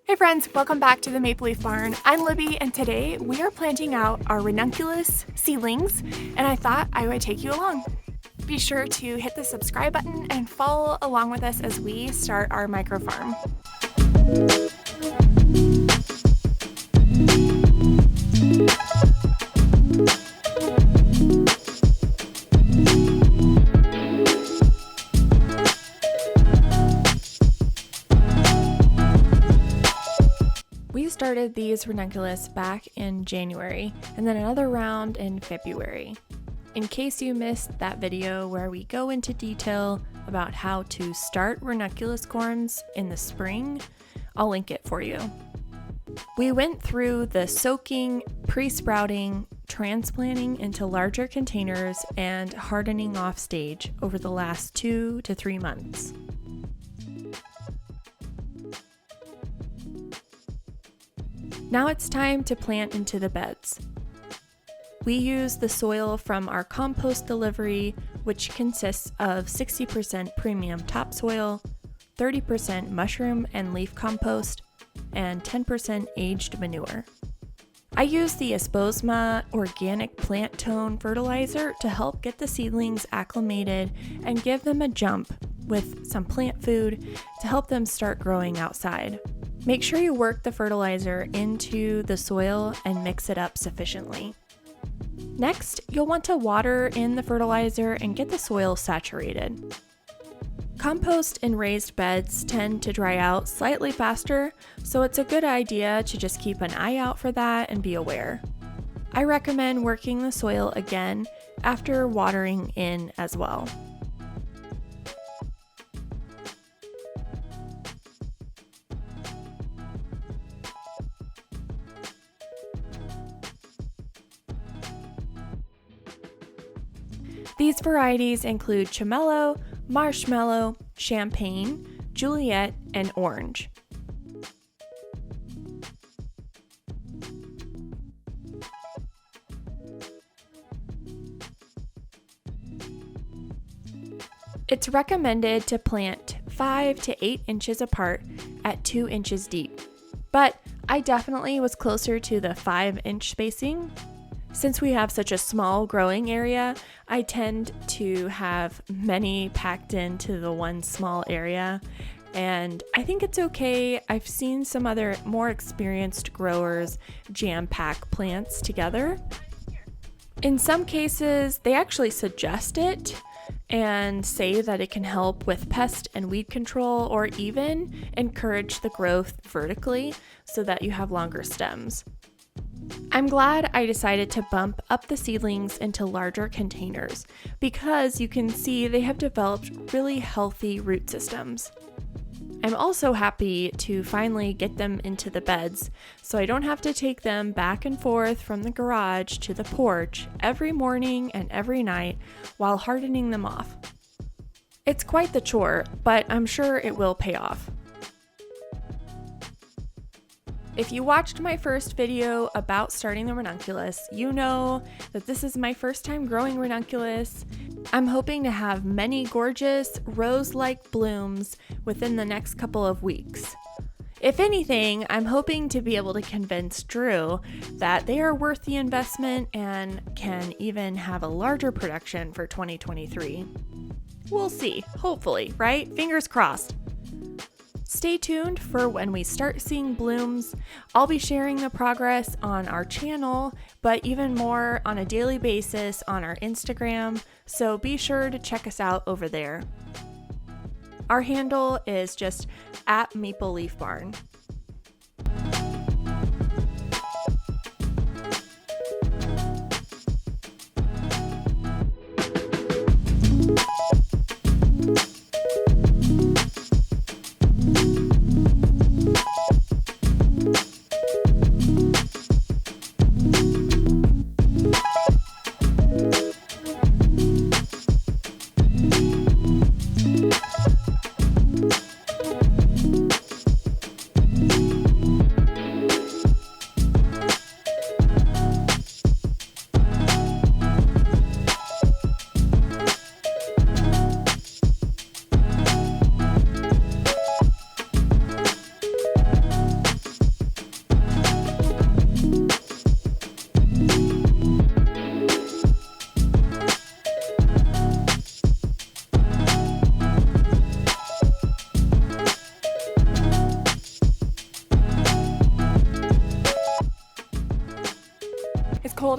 Hey friends, welcome back to the Maple Leaf Barn. I'm Libby, and today we are planting out our Ranunculus Seedlings, and I thought I would take you along. Be sure to hit the subscribe button and follow along with us as we start our micro farm. We started these ranunculus back in January and then another round in February. In case you missed that video where we go into detail about how to start Ranunculus Corms in the spring, I'll link it for you. We went through the soaking, pre-sprouting, transplanting into larger containers, and hardening off stage over the last 2 to 3 months. Now it's time to plant into the beds. We use the soil from our compost delivery, which consists of 60% premium topsoil, 30% mushroom and leaf compost, and 10% aged manure. I use the Esposma organic plant tone fertilizer to help get the seedlings acclimated and give them a jump with some plant food to help them start growing outside. Make sure you work the fertilizer into the soil and mix it up sufficiently. Next, you'll want to water in the fertilizer and get the soil saturated. Compost in raised beds tend to dry out slightly faster, so it's a good idea to just keep an eye out for that and be aware. I recommend working the soil again after watering in as well. These varieties include Chamello, Marshmallow, Champagne, Juliet, and Orange. It's recommended to plant 5 to 8 inches apart at 2 inches deep, but I definitely was closer to the 5-inch spacing. Since we have such a small growing area, I tend to have many packed into the one small area, and I think it's okay. I've seen some other more experienced growers jam-pack plants together. In some cases, they actually suggest it and say that it can help with pest and weed control or even encourage the growth vertically so that you have longer stems. I'm glad I decided to bump up the seedlings into larger containers because you can see they have developed really healthy root systems. I'm also happy to finally get them into the beds so I don't have to take them back and forth from the garage to the porch every morning and every night while hardening them off. It's quite the chore, but I'm sure it will pay off. If you watched my first video about starting the ranunculus, you know that this is my first time growing ranunculus. I'm hoping to have many gorgeous rose-like blooms within the next couple of weeks. If anything, I'm hoping to be able to convince Drew that they are worth the investment and can even have a larger production for 2023. We'll see, hopefully, right? Fingers crossed. Stay tuned for when we start seeing blooms. I'll be sharing the progress on our channel, but even more on a daily basis on our Instagram, so be sure to check us out over there. Our handle is just @MapleLeafBarn.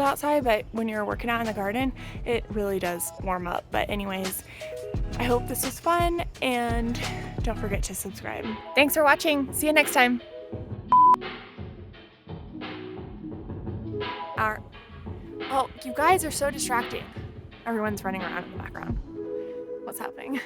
outside, but when you're working out in the garden, it really does warm up. But anyways, I hope this was fun, and don't forget to subscribe. Thanks for watching. See you next time. Oh, you guys are so distracting. Everyone's running around in the background. What's happening?